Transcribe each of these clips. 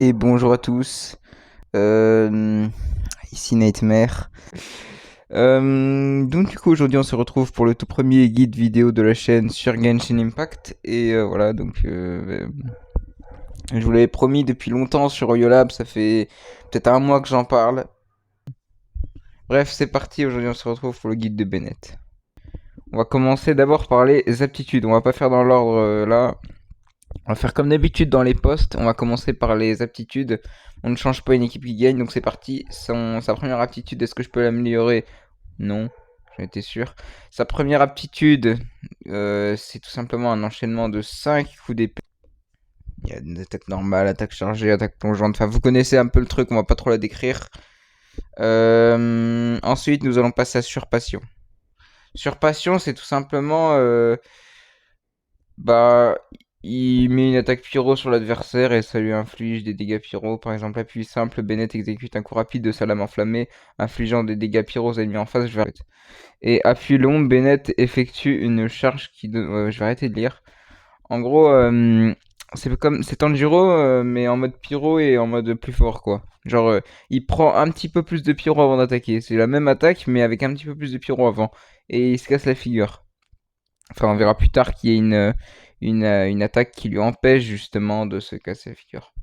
Et bonjour à tous, euh, ici Nightmare. Donc du coup aujourd'hui on se retrouve pour le tout premier guide vidéo de la chaîne sur Genshin Impact. Et voilà, donc je vous l'avais promis depuis longtemps sur Oyolab, ça fait peut-être un mois que j'en parle. Bref, c'est parti, aujourd'hui on se retrouve pour le guide de Bennett. On va commencer d'abord par les aptitudes, on va pas faire dans l'ordre là. On va faire comme d'habitude dans les postes. On va commencer par les aptitudes. On ne change pas une équipe qui gagne, donc c'est parti. Sa première aptitude, est-ce que je peux l'améliorer? Non, j'en étais sûr. Sa première aptitude, c'est tout simplement un enchaînement de 5 coups d'épée. Il y a une attaque normale, attaque chargée, attaque plongeante. Enfin, vous connaissez un peu le truc, on va pas trop la décrire. Ensuite, nous allons passer à Surpassion. Surpassion, c'est tout simplement bah, il met une attaque pyro sur l'adversaire et ça lui inflige des dégâts pyro. Par exemple, appui simple, Bennett exécute un coup rapide de sa lame enflammée, infligeant des dégâts pyro aux ennemis en face. Et appui long, Bennett effectue une charge qui donne. Je vais arrêter de lire. En gros, c'est Tanjiro, mais en mode pyro et en mode plus fort, quoi. Genre, il prend un petit peu plus de pyro avant d'attaquer. C'est la même attaque, mais avec un petit peu plus de pyro avant. Et il se casse la figure. Enfin, on verra plus tard qu'il y a une attaque qui lui empêche justement de se casser la figure.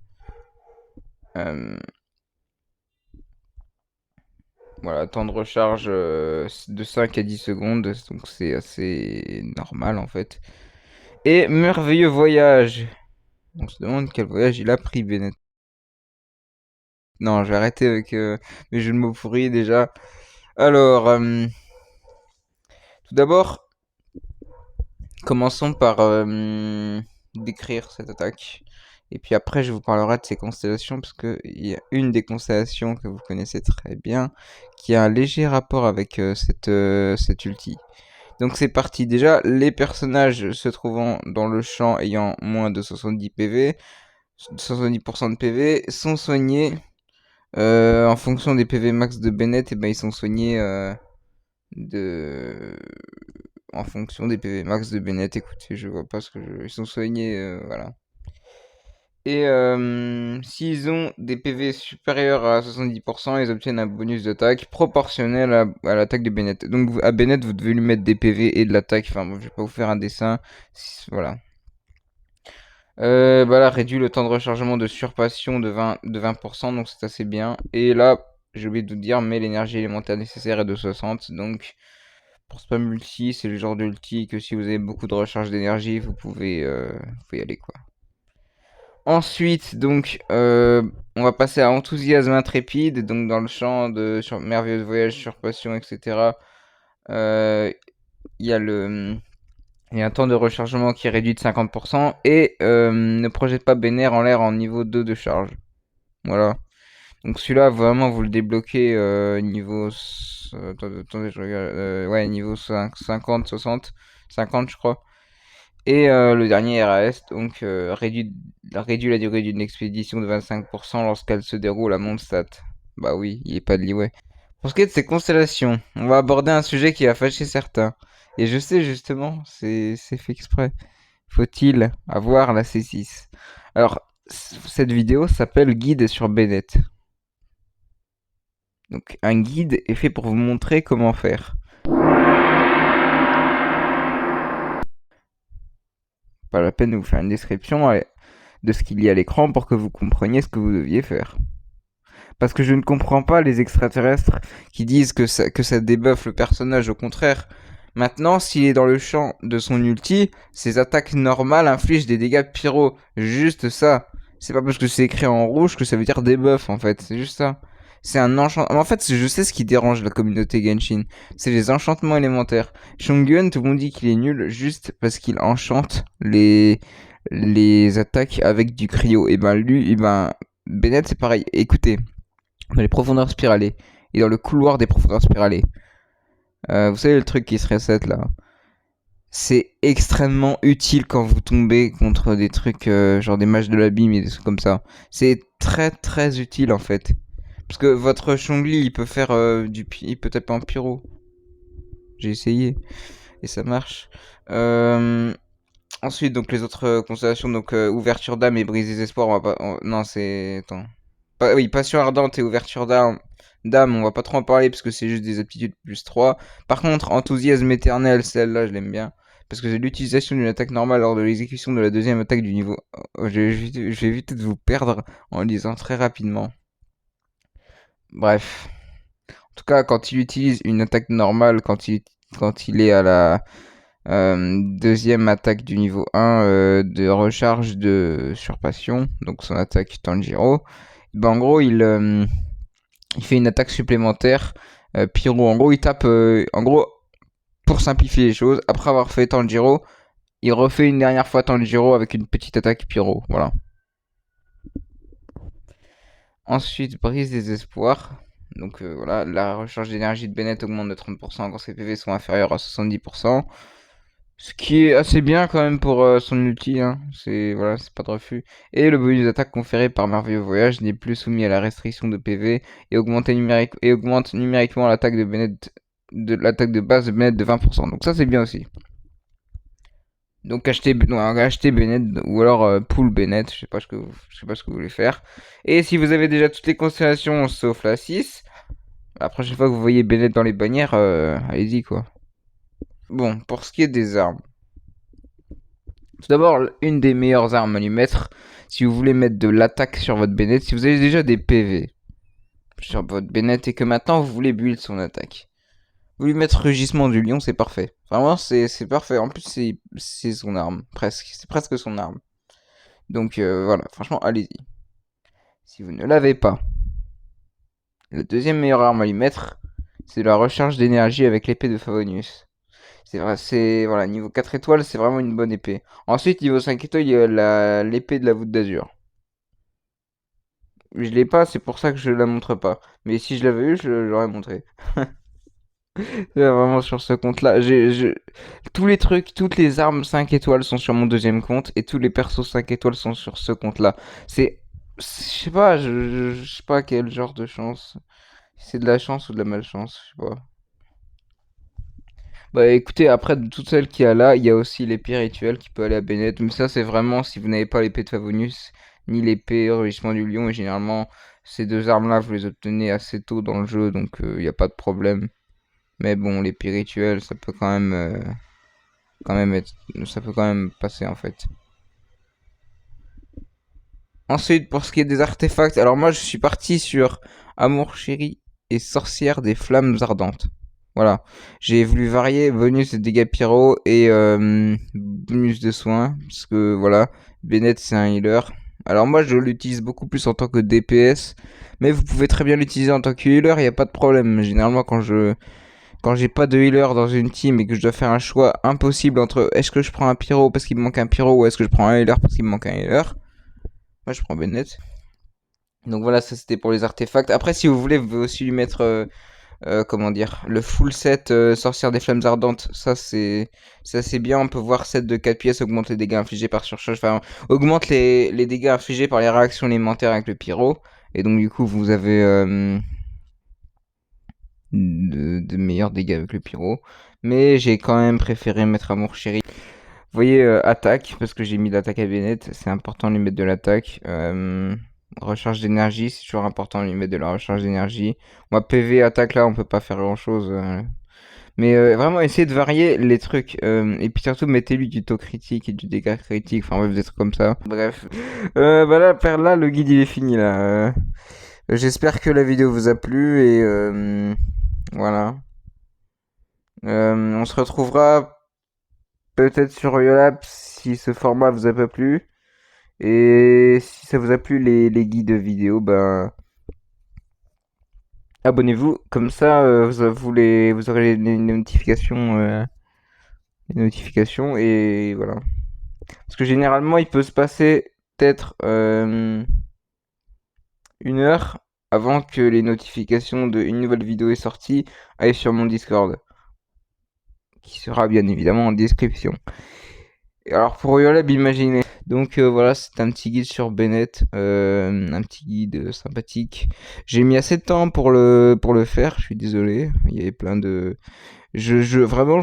Voilà, temps de recharge de 5 à 10 secondes, donc c'est assez normal en fait. Et merveilleux voyage. On se demande quel voyage il a pris, Bennett. Non, je vais arrêter avec mes jeux de mots pourris déjà. Alors, tout d'abord, commençons par décrire cette attaque. Et puis après, je vous parlerai de ces constellations, parce qu'il y a une des constellations que vous connaissez très bien, qui a un léger rapport avec cette ulti. Donc c'est parti. Déjà, les personnages se trouvant dans le champ ayant moins de 70 PV, 70% de PV, sont soignés. En fonction des PV max de Bennett, et ben ils sont soignés de en fonction des PV max de Bennett. Écoutez, je vois pas ce que ils sont soignés, voilà. Et s'ils ont des PV supérieurs à 70%, ils obtiennent un bonus d'attaque proportionnel à l'attaque de Bennett. Donc à Bennett, vous devez lui mettre des PV et de l'attaque. Enfin, bon, je vais pas vous faire un dessin. Voilà. Bah là, réduit le temps de rechargement de surpassion de 20%, donc c'est assez bien. Et là, j'ai oublié de vous dire, mais l'énergie élémentaire nécessaire est de 60, donc pour spam multi, c'est le genre de ulti que si vous avez beaucoup de recharge d'énergie, vous pouvez y aller, quoi. Ensuite, donc, on va passer à enthousiasme intrépide, donc dans le champ de merveilleux voyage, surpassion, etc. Il y a il y a un temps de rechargement qui est réduit de 50% et ne projette pas Bénère en l'air en niveau 2 de charge. Voilà. Donc celui-là, vraiment, vous le débloquez niveau... attendez, je regarde. Ouais, niveau 5, 50, 60, 50 je crois. Et le dernier RAS, donc réduit la durée d'une expédition de 25% lorsqu'elle se déroule à Mondstadt. Bah oui, il est pas de Leeway. Pour ce qui est de ces constellations, on va aborder un sujet qui va fâcher certains. Et je sais justement, c'est fait exprès. Faut-il avoir la C6? Alors, cette vidéo s'appelle Guide sur Bennett. Donc, un guide est fait pour vous montrer comment faire. Pas la peine de vous faire une description de ce qu'il y a à l'écran pour que vous compreniez ce que vous deviez faire. Parce que je ne comprends pas les extraterrestres qui disent que ça débuffe le personnage, au contraire. Maintenant, s'il est dans le champ de son ulti, ses attaques normales infligent des dégâts pyro. Juste ça. C'est pas parce que c'est écrit en rouge que ça veut dire debuff en fait, c'est juste ça. C'est un enchantement. En fait, je sais ce qui dérange la communauté Genshin. C'est les enchantements élémentaires. Shungun, tout le monde dit qu'il est nul juste parce qu'il enchante les attaques avec du cryo. Et ben lui, et ben Bennett c'est pareil. Écoutez, dans les profondeurs spiralées et dans le couloir des profondeurs spiralées. Vous savez le truc qui se reset là. C'est extrêmement utile quand vous tombez contre des trucs genre des mages de l'abîme et des trucs comme ça. C'est très très utile en fait. Parce que votre Chongli il peut faire il peut taper en pyro. J'ai essayé et ça marche. Ensuite, donc les autres constellations, donc ouverture d'âme et brise des espoirs, on va pas. Non, c'est. Attends. Oui, passion ardente et ouverture d'âme, on va pas trop en parler parce que c'est juste des aptitudes plus 3. Par contre, enthousiasme éternel, celle-là, je l'aime bien. Parce que c'est l'utilisation d'une attaque normale lors de l'exécution de la deuxième attaque du niveau. Je vais éviter de vous perdre en lisant très rapidement. Bref. En tout cas, quand il utilise une attaque normale, quand il est à la deuxième attaque du niveau 1 de recharge de surpassion, donc son attaque Tanjiro, ben en gros, il fait une attaque supplémentaire. Pyro, en gros, il tape. En gros, pour simplifier les choses, après avoir fait Tanjiro, il refait une dernière fois Tanjiro avec une petite attaque Pyro. Voilà. Ensuite, brise des espoirs. Donc voilà, la recharge d'énergie de Bennett augmente de 30% quand ses PV sont inférieurs à 70%. Ce qui est assez bien quand même pour son ulti, hein. Voilà, c'est pas de refus. Et le bonus d'attaque conféré par Merveilleux Voyage n'est plus soumis à la restriction de PV et augmente numériquement l'attaque de Bennett de l'attaque de base de Bennett de 20%. Donc ça c'est bien aussi. Donc acheter Bennett ou alors pull Bennett, je sais pas ce que vous voulez faire. Et si vous avez déjà toutes les constellations sauf la 6, la prochaine fois que vous voyez Bennett dans les bannières, allez-y quoi. Bon, pour ce qui est des armes. Tout d'abord, une des meilleures armes à lui mettre, si vous voulez mettre de l'attaque sur votre Bennett, si vous avez déjà des PV sur votre Bennett et que maintenant vous voulez build son attaque. Vous lui mettre Rugissement du Lion, c'est parfait. Vraiment, c'est parfait. En plus, c'est son arme, presque. C'est presque son arme. Donc voilà, franchement, allez-y. Si vous ne l'avez pas, la deuxième meilleure arme à lui mettre, c'est la recharge d'énergie avec l'épée de Favonius. C'est vrai, voilà, niveau 4 étoiles, c'est vraiment une bonne épée. Ensuite, niveau 5 étoiles, il y a l'épée de la voûte d'azur. Je l'ai pas, c'est pour ça que je la montre pas. Mais si je l'avais eu, je l'aurais montré. Vraiment sur ce compte-là, tous les trucs, toutes les armes 5 étoiles sont sur mon deuxième compte et tous les persos 5 étoiles sont sur ce compte-là. Je sais pas, je sais pas quel genre de chance. Si c'est de la chance ou de la malchance, je sais pas. Bah écoutez, après de toutes celles qu'il y a là, il y a aussi l'épée rituelle qui peut aller à Bennett. Mais ça c'est vraiment si vous n'avez pas l'épée de Favonius ni l'épée Rugissement du Lion. Et généralement ces deux armes-là vous les obtenez assez tôt dans le jeu, donc il n'y a pas de problème. Mais bon, l'épée rituelle ça peut quand même ça peut quand même passer en fait. Ensuite pour ce qui est des artefacts, alors moi je suis parti sur Amour Chéri et Sorcière des Flammes Ardentes. Voilà, j'ai voulu varier bonus de dégâts pyro et bonus de soins, parce que voilà, Bennett c'est un healer. Alors moi je l'utilise beaucoup plus en tant que DPS, mais vous pouvez très bien l'utiliser en tant que healer, il n'y a pas de problème. Généralement quand j'ai pas de healer dans une team et que je dois faire un choix impossible entre est-ce que je prends un pyro parce qu'il me manque un pyro ou est-ce que je prends un healer parce qu'il me manque un healer, moi je prends Bennett. Donc voilà, ça c'était pour les artefacts. Après si vous voulez, vous pouvez aussi lui mettre comment dire, le full set Sorcière des Flammes Ardentes, ça c'est assez bien. On peut voir set de 4 pièces augmente les dégâts infligés par surcharge, enfin augmente les dégâts infligés par les réactions élémentaires avec le pyro. Et donc du coup vous avez de meilleurs dégâts avec le pyro. Mais j'ai quand même préféré mettre Amour Chéri. Vous voyez, attaque, parce que j'ai mis l'attaque à Bennett, c'est important de lui mettre de l'attaque. Recharge d'énergie, c'est toujours important de lui mettre de la recharge d'énergie. Moi, PV, attaque, là, on peut pas faire grand chose. Mais vraiment, essayez de varier les trucs. Et puis surtout, mettez-lui du taux critique et du dégât critique. Enfin, bref, des trucs comme ça. Bref. Voilà, là, le guide, il est fini, là. J'espère que la vidéo vous a plu et voilà. On se retrouvera peut-être sur Yolab si ce format vous a pas plu. Et si ça vous a plu les guides vidéo, ben abonnez-vous. Comme ça, vous aurez les notifications et voilà. Parce que généralement, il peut se passer peut-être 1 heure avant que les notifications d'une nouvelle vidéo est sortie aillent sur mon Discord, qui sera bien évidemment en description. Et alors pour Yolab, imaginez. Donc voilà, c'est un petit guide sur Bennett, un petit guide sympathique. J'ai mis assez de temps pour le faire, je suis désolé. Il y avait plein de Vraiment,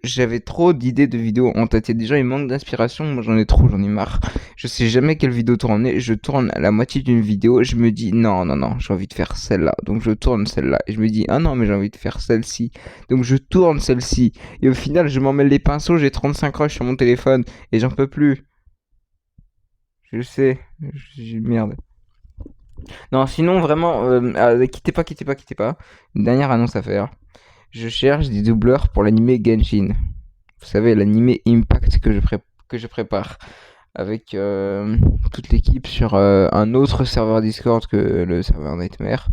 j'avais trop d'idées de vidéos en tête. Il y a des gens, ils manquent d'inspiration. Moi, j'en ai trop, j'en ai marre. Je sais jamais quelle vidéo tourner. Je tourne à la moitié d'une vidéo. Je me dis, non, non, non, j'ai envie de faire celle-là. Donc, je tourne celle-là. Et je me dis, ah non, mais j'ai envie de faire celle-ci. Donc, je tourne celle-ci. Et au final, je m'en mêle les pinceaux. J'ai 35 rushs sur mon téléphone. Et j'en peux plus. Je sais. Merde. Non, sinon, vraiment, quittez pas, quittez pas, quittez pas. Une dernière annonce à faire. Je cherche des doubleurs pour l'animé Genshin. Vous savez, l'animé Impact que je prépare avec toute l'équipe sur un autre serveur Discord que le serveur Nightmare.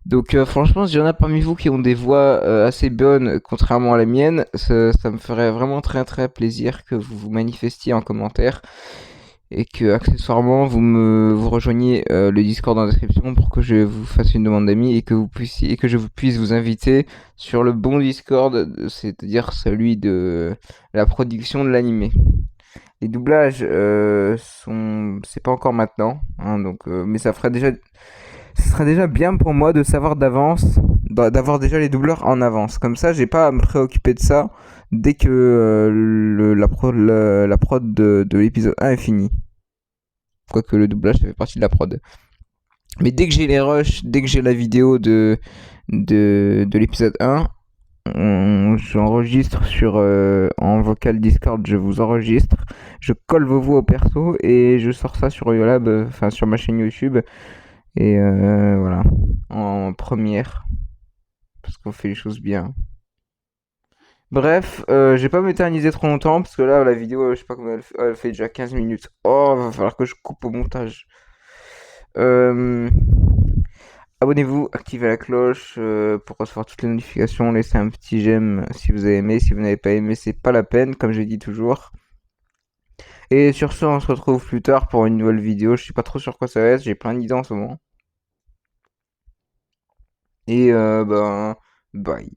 Donc franchement, s'il y en a parmi vous qui ont des voix assez bonnes, contrairement à la mienne, ça me ferait vraiment très très plaisir que vous vous manifestiez en commentaire et que accessoirement vous rejoigniez le Discord en description pour que je vous fasse une demande d'amis et que vous puissiez et que je vous puisse vous inviter sur le bon Discord, c'est-à-dire celui de la production de l'animé. Les doublages c'est pas encore maintenant, hein, donc mais ce serait déjà bien pour moi de savoir d'avance, d'avoir déjà les doubleurs en avance. Comme ça, j'ai pas à me préoccuper de ça dès que la prod de l'épisode 1 est finie. Quoique le doublage, ça fait partie de la prod. Mais dès que j'ai les rushs, dès que j'ai la vidéo de l'épisode 1, j'enregistre en vocal Discord, je vous enregistre, je colle vos voix au perso et je sors ça sur Yolab, enfin sur ma chaîne YouTube et voilà, en première, parce qu'on fait les choses bien. Bref, je vais pas m'éterniser trop longtemps parce que là la vidéo, je sais pas comment elle fait déjà 15 minutes. Oh, va falloir que je coupe au montage. Euh, Abonnez-vous, activez la cloche pour recevoir toutes les notifications. Laissez un petit j'aime si vous avez aimé. Si vous n'avez pas aimé, c'est pas la peine, comme je dis toujours. Et sur ce, on se retrouve plus tard pour une nouvelle vidéo. Je suis pas trop sûr quoi ça va être. J'ai plein d'idées en ce moment. Et ben, bye.